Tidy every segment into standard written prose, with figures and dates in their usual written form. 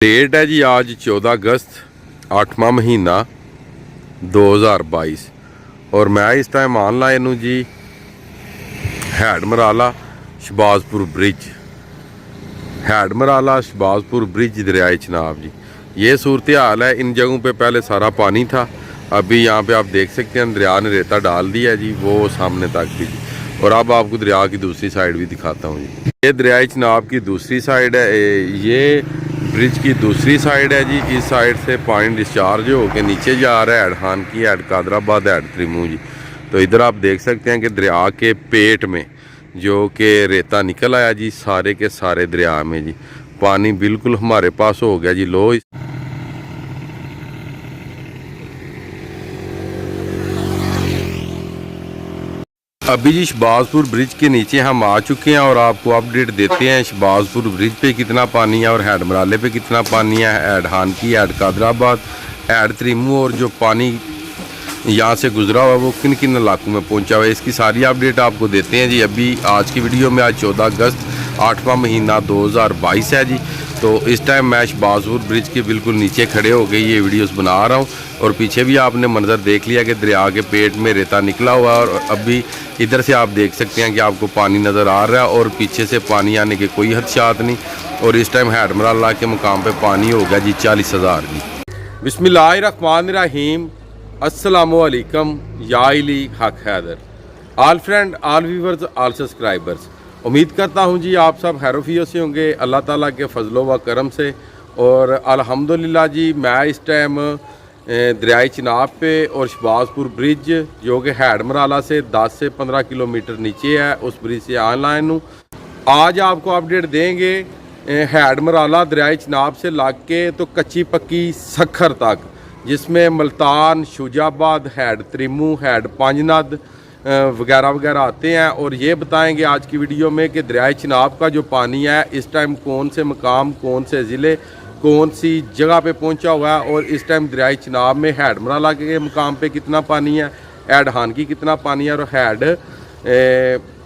Date है जी आज 14 अगस्त 8वां महीना 2022 और मैं इस टाइम ऑनलाइन हूँ जी head Marala Shahbazpur bridge. Head Marala Shahbazpur bridge दरियाए चिनाब जी, ये सूरत हाल है। इन जगहों पे पहले सारा पानी था, अभी यहाँ पे आप देख सकते हैं दरिया ने रेता डाल दिया है जी, वो सामने तक भी जी। और अब आपको दरिया की दूसरी साइड भी दिखाता हूँ जी। ये दरियाए चिनाब की दूसरी साइड है, ये ब्रिज की दूसरी साइड है जी। इस साइड से पानी डिस्चार्ज होकर नीचे जा रहा है हैड खान की, हैड कादराबाद, हैड त्रिमू जी। तो इधर आप देख सकते हैं कि दरिया के पेट में जो कि रेता निकल आया जी, सारे के सारे दरिया में जी पानी बिल्कुल हमारे पास हो गया जी लो। अभी जी शहबाजपुर ब्रिज के नीचे हम आ चुके हैं और आपको अपडेट देते हैं शहबाजपुर ब्रिज पे कितना पानी है और हैड मराले पे कितना पानी है, हैड खान की, हैड कादराबाद, हैड त्रिमू और जो पानी यहाँ से गुजरा हुआ वो किन किन इलाकों में पहुँचा हुआ है, इसकी सारी अपडेट आपको देते हैं जी। अभी आज की वीडियो में आज 14 अगस्त 8वां महीना 2022 है जी। तो इस टाइम मैं शहबाजपुर ब्रिज के बिल्कुल नीचे खड़े हो गए ये वीडियोस बना रहा हूँ और पीछे भी आपने मंजर देख लिया कि दरिया के पेट में रेता निकला हुआ है और अभी इधर से आप देख सकते हैं कि आपको पानी नज़र आ रहा है और पीछे से पानी आने के कोई हदशात नहीं। और इस टाइम हैड मराला के मुकाम पर पानी हो गया जी 40,000 जी। बिस्मिल्लाहिर्रहमानिर्रहीम, अस्सलामुअलैकुम या इली हक हैदर। All friend, all viewers, all subscribers, उम्मीद करता हूँ जी आप सब खैरोफियों से होंगे अल्लाह ताला के फजलो व करम से। और अल्हम्दुलिल्लाह जी मैं इस टाइम दरियाए चिनाब पे और शहबाजपुर ब्रिज जो कि हैड मराला से 10 से 15 किलोमीटर नीचे है उस ब्रिज से ऑनलाइन हूँ। आज आपको अपडेट देंगे हैड मराला दरियाए चिनाब से लाग के तो कच्ची पक्की सखर तक, जिसमें मुल्तान, शुजाबाद, हैड त्रिमू, हैड पांजनद वगैरह वगैरह आते हैं। और ये बताएंगे आज की वीडियो में कि दरियाए चिनाब का जो पानी है इस टाइम कौन से मकाम, कौन से ज़िले, कौन सी जगह पे पहुंचा हुआ है और इस टाइम दरियाए चिनाब में हैड मराला के मकाम पे कितना पानी है, हैड खान की कितना पानी है और हैड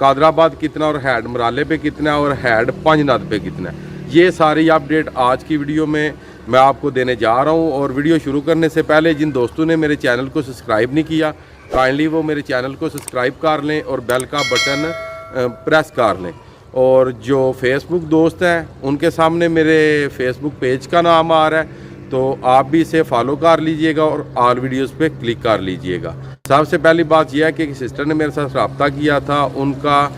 कादराबाद कितना और हैड मराले पे कितना और हैड पांजनद पे कितना है। ये सारी अपडेट आज की वीडियो में मैं आपको देने जा रहा हूँ। और वीडियो शुरू करने से पहले जिन दोस्तों ने मेरे चैनल को सब्सक्राइब नहीं किया काइंडली वो मेरे चैनल को सब्सक्राइब कर लें और बेल का बटन प्रेस कर लें। और जो फेसबुक दोस्त हैं उनके सामने मेरे फेसबुक पेज का नाम आ रहा है तो आप भी इसे फॉलो कर लीजिएगा और ऑल वीडियोस पे क्लिक कर लीजिएगा। सबसे पहली बात यह है कि सिस्टर ने मेरे साथ रब्ता किया था, उनका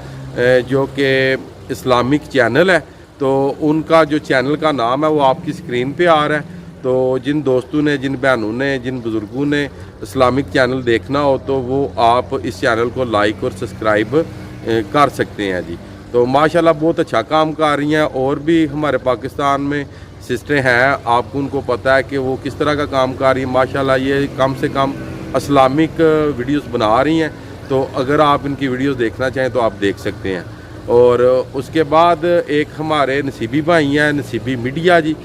जो कि इस्लामिक चैनल है तो उनका जो चैनल का नाम है वो आपकी स्क्रीन पे आ रहा है। तो जिन दोस्तों ने, जिन बहनों ने, जिन बुज़ुर्गों ने इस्लामिक चैनल देखना हो तो वो आप इस चैनल को लाइक और सब्सक्राइब कर सकते हैं जी। तो माशाल्लाह बहुत अच्छा काम कर रही हैं। और भी हमारे पाकिस्तान में सिस्टरें हैं, आपको उनको पता है कि वो किस तरह का काम कर रही हैं। माशाल्लाह ये कम से कम इस्लामिक वीडियोस बना रही हैं, तो अगर आप इनकी वीडियोस देखना चाहें तो आप देख सकते हैं। और उसके बाद एक हमारे नसीबी भाई हैं, नसीबी मीडिया जी,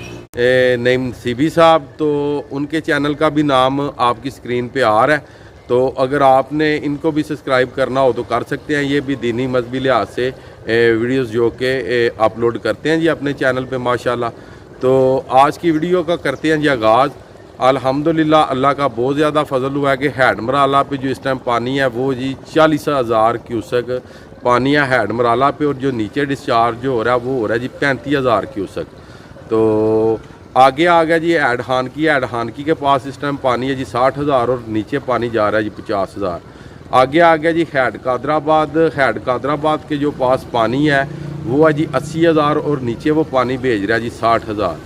नईम नसीबी साहब, तो उनके चैनल का भी नाम आपकी स्क्रीन पे आ रहा है। तो अगर आपने इनको भी सब्सक्राइब करना हो तो कर सकते हैं। ये भी दीनी मजहबी लिहाज से वीडियोस जो कि अपलोड करते हैं जी अपने चैनल पे माशाल्लाह। तो आज की वीडियो का करते हैं जी आगाज़। अल्हम्दुलिल्लाह अल्लाह का बहुत ज़्यादा फजल हुआ है कि हैड मराला पे जो इस टाइम पानी है वो जी 40,000 क्यूसक पानी है हैड मराला पे और जो नीचे डिस्चार्ज जो हो रहा है वो हो रहा है जी 35,000 क्यूसक। तो आगे आ गया जी हैड खान की, हैड खान की के पास इस टाइम पानी है जी 60,000 और नीचे पानी जा रहा है जी 50,000। आगे आ गया जी हैड कादराबाद, हैड कादराबाद के जो पास पानी है वो है जी 80,000 और नीचे वो पानी भेज रहा है जी 60,000।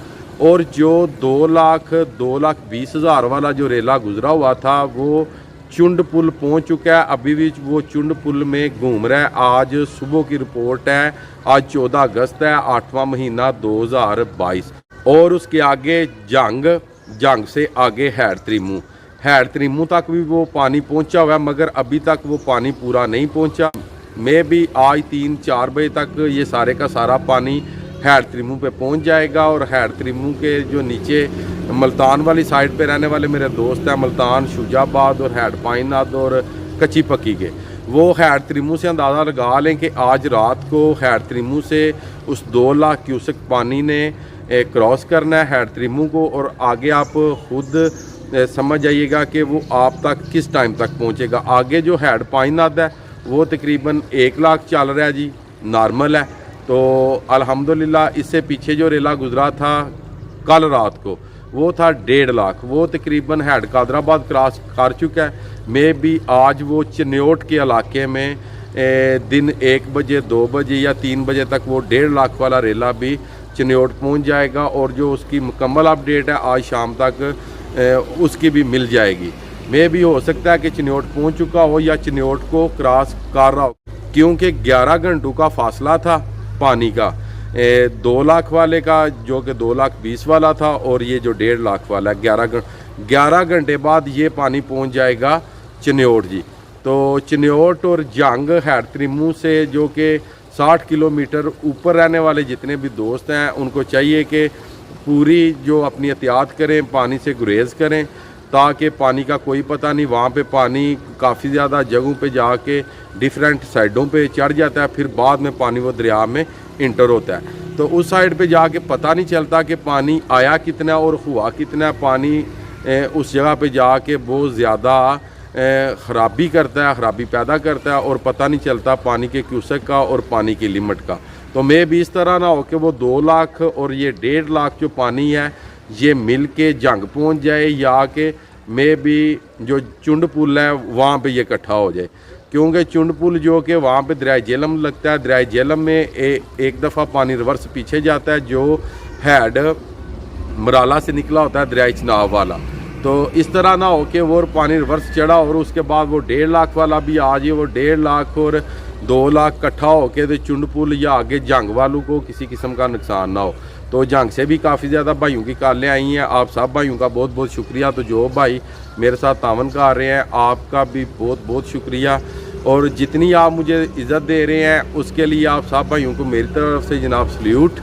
और जो 2,20,000 वाला जो रेला गुजरा हुआ था वो चुंड पुल पहुंच चुका है, अभी भी वो चुंड पुल में घूम रहा है। आज सुबह की रिपोर्ट है, आज 14 अगस्त है 8वां महीना 2022। और उसके आगे जंग से आगे हैड त्रिमू तक भी वो पानी पहुंचा हुआ है, मगर अभी तक वो पानी पूरा नहीं पहुंचा। मैं भी आज 3-4 बजे तक ये सारे का सारा पानी हैड त्रिमू पे पहुंच जाएगा। और हैड त्रिमू के जो नीचे मुल्तान वाली साइड पे रहने वाले मेरे दोस्त हैं, मुल्तान, शुजाबाद और हैड पाइनद और कच्ची पक्की के, वो हैड त्रिमू से अंदाज़ा लगा लें कि आज रात को हैड त्रिमू से उस 2 लाख क्यूसेक पानी ने क्रॉस करना है हैड त्रिमू को, और आगे आप खुद समझ जाइएगा कि वो आप तक किस टाइम तक पहुंचेगा। आगे जो हैड पाइनाद है वो तकरीबन 1 लाख चल रहा है जी, नॉर्मल है। तो अल्हम्दुलिल्लाह इससे पीछे जो रेला गुजरा था कल रात को वो था 1.5 लाख, वो तकरीबन हैड कादराबाद क्रॉस कर चुका है। मे भी आज वो चिन्योट के इलाके में दिन 1 बजे 2 बजे या 3 बजे तक वो 1.5 लाख वाला रेला भी चिन्योट पहुंच जाएगा, और जो उसकी मुकम्मल अपडेट है आज शाम तक उसकी भी मिल जाएगी। मे भी हो सकता है कि चिन्योट पहुंच चुका हो या चिन्योट को क्रॉस कर रहा हो, क्योंकि 11 घंटों का फासला था पानी का, 2 लाख वाले का जो कि 2,20,000 वाला था, और ये जो 1.5 लाख वाला है 11 घंटे बाद ये पानी पहुंच जाएगा चिन्योट जी। तो चिन्योट और जंग हैड त्रिमू से जो कि 60 किलोमीटर ऊपर रहने वाले जितने भी दोस्त हैं उनको चाहिए कि पूरी जो अपनी एहतियात करें, पानी से गुरेज करें, ताकि पानी का कोई पता नहीं, वहाँ पे पानी काफ़ी ज़्यादा जगहों पे जाके डिफरेंट साइडों पे चढ़ जाता है, फिर बाद में पानी वो दरिया में इंटर होता है। तो उस साइड पे जाके पता नहीं चलता कि पानी आया कितना और हुआ कितना। पानी उस जगह पे जाके बहुत ज़्यादा ख़राबी करता है, ख़राबी पैदा करता है, और पता नहीं चलता पानी के क्यूसेक का और पानी की लिमिट का। तो मे भी इस तरह ना हो कि वो 2 लाख और ये 1.5 लाख जो पानी है ये मिल के जंग पहुँच जाए, या कि मे भी जो चुंड पुल है वहाँ पे ये इकट्ठा हो जाए, क्योंकि चुंड पुल जो कि वहाँ पे दरिया झेलम लगता है, दरिया झेलम में एक दफ़ा पानी रिवर्स पीछे जाता है जो हैड मराला से निकला होता है दरिया चिनाब वाला। तो इस तरह ना हो कि वो पानी रिवर्स चढ़ा और उसके बाद वो 1.5 लाख वाला भी आ जाए, वो 1.5 लाख और 2 लाख इकट्ठा हो के तो चुंड पुल या आगे जंग वालों को किसी किस्म का नुकसान ना हो। तो जंग से भी काफ़ी ज़्यादा भाइयों की कॉलें आई हैं, आप सब भाइयों का बहुत बहुत शुक्रिया। तो जो भाई मेरे साथ तावन कर रहे हैं आपका भी बहुत बहुत शुक्रिया, और जितनी आप मुझे इज़्ज़त दे रहे हैं उसके लिए आप सब भाइयों को मेरी तरफ से जनाब सल्यूट।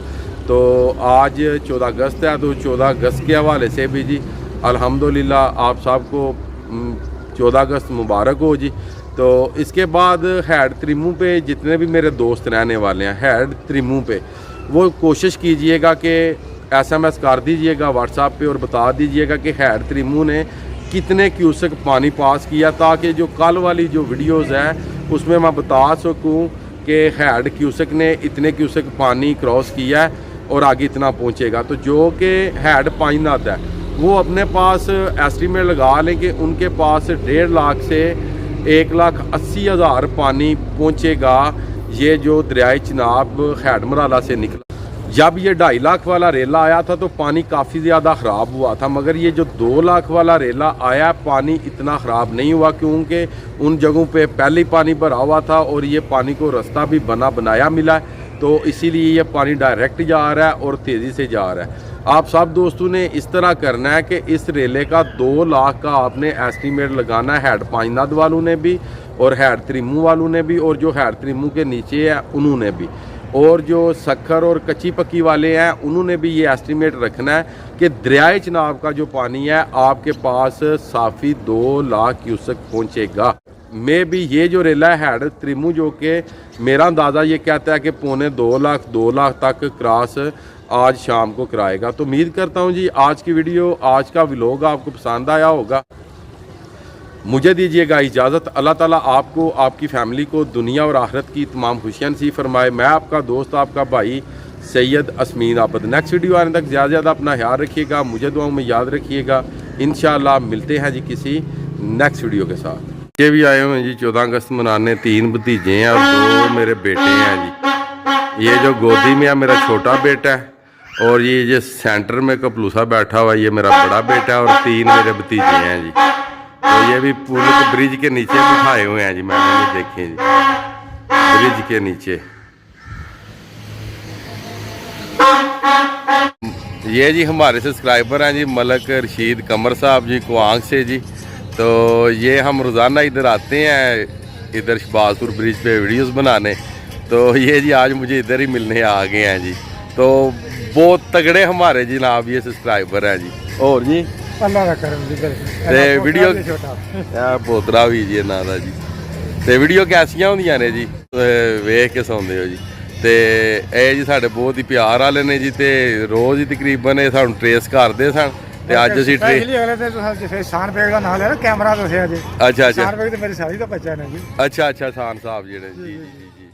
तो आज 14 अगस्त है, तो 14 अगस्त के हवाले से भी जी अल्हम्दुलिल्लाह आप सबको 14 अगस्त मुबारक हो जी। तो इसके बाद हैड त्रिमू पे जितने भी मेरे दोस्त रहने वाले हैं हैड त्रिमू पे, वो कोशिश कीजिएगा कि SMS कर दीजिएगा व्हाट्सएप पे और बता दीजिएगा कि हैड त्रिमू ने कितने क्यूसेक पानी पास किया, ताकि जो कल वाली जो वीडियोज़ है उसमें मैं बता सकूं कि हैड क्यूसेक ने इतने क्यूसेक पानी क्रॉस किया है और आगे इतना पहुंचेगा। तो जो कि हैड पाइनाद है वो अपने पास एस्टीमेट लगा लें कि उनके पास 1.5 लाख से 1,80,000 पानी पहुंचेगा, ये जो दरियाए चिनाब हैड मराला से निकला। जब ये 2.5 लाख वाला रेला आया था तो पानी काफ़ी ज़्यादा ख़राब हुआ था, मगर ये जो 2 लाख वाला रेला आया पानी इतना ख़राब नहीं हुआ, क्योंकि उन जगहों पे पहले ही पानी भरा हुआ था और ये पानी को रास्ता भी बनाया मिला है। तो इसीलिए ये पानी डायरेक्ट जा रहा है और तेज़ी से जा रहा है। आप सब दोस्तों ने इस तरह करना है कि इस रेले का 2 लाख का आपने एस्टीमेट लगाना है, हैड पाइनाद वालों ने भी और हैड त्रिमू वालों ने भी, और जो हैड त्रिमू के नीचे है उन्होंने भी, और जो सखर और कच्ची पक्की वाले हैं उन्होंने भी ये एस्टीमेट रखना है कि दरियाए चिनाब का जो पानी है आपके पास साफ़ी 2 लाख क्यूसेक पहुँचेगा। मे भी ये जो रेला है हैड त्रिमू जो कि मेरा अंदाज़ा ये कहता है कि 2 लाख तक क्रॉस आज शाम को कराएगा। तो उम्मीद करता हूँ जी आज की वीडियो, आज का व्लॉग आपको पसंद आया होगा। मुझे दीजिएगा इजाज़त। अल्लाह ताला आपको, आपकी फ़ैमिली को दुनिया और आखिरत की तमाम खुशियाँ नसीब फरमाए। मैं आपका दोस्त, आपका भाई सैयद असमीन आबद। नेक्स्ट वीडियो आने तक ज़्यादा से ज़्यादा अपना ख्याल रखिएगा, मुझे दुआओं में याद रखिएगा। इंशाअल्लाह मिलते हैं जी किसी नेक्स्ट वीडियो के साथ। ये भी आए हुए हैं जी 14 अगस्त मनाने, 3 भतीजे हैं और 2 मेरे बेटे हैं जी। ये जो गोदी में है मेरा छोटा बेटा है, और ये जो सेंटर में कपलूसा बैठा हुआ है ये मेरा बड़ा बेटा है, और 3 मेरे भतीजे हैं जी। तो ये भी पुल के ब्रिज के नीचे बिठाए हुए हैं जी, मैंने भी देखे जी ब्रिज के नीचे। ये जी हमारे सब्सक्राइबर हैं जी मलक रशीद कमर साहब जी कुआंग से जी। तो ये हम रोज़ाना इधर आते हैं, इधर शहबाजपुर ब्रिज पे वीडियोस बनाने। तो ये जी आज मुझे इधर ही मिलने आ गए हैं जी। तो बहुत तगड़े हमारे जी नाम ये सब्सक्राइबर हैं जी। और जी वीडियो पोतरा भी जी ना जी। तो वीडियो कैसियां होंदियां ने जी, वेख के सौंदे हो जी। ਤੇ ਇਹ ਜੀ ਸਾਡੇ ਬਹੁਤ ਹੀ ਪਿਆਰ ਵਾਲੇ ਨੇ ਜੀ ਤੇ ਰੋਜ਼ ਹੀ ਤਕਰੀਬਨ ਇਹ ਸਾਨੂੰ ਟਰੇਸ ਕਰਦੇ ਸਨ ਤੇ ਅੱਜ ਅਸੀਂ ਸਪੈਸ਼ਲੀ ਅਗਲੇ ਤੇ ਤੁਸੀਂ ਜਿਵੇਂ ਸ਼ਾਨਬੇਗ ਦਾ ਨਾਮ ਲਿਆ ਨਾ ਕੈਮਰਾ ਦੱਸਿਆ ਜੀ। ਅੱਛਾ ਅੱਛਾ ਸ਼ਾਨਬੇਗ ਤੇ ਮੇਰੀ ਸਾਲੀ ਦਾ ਬੱਚਾ ਨੇ ਜੀ। ਅੱਛਾ ਅੱਛਾ ਖਾਨ ਸਾਹਿਬ ਜਿਹੜੇ ਜੀ ਜੀ ਜੀ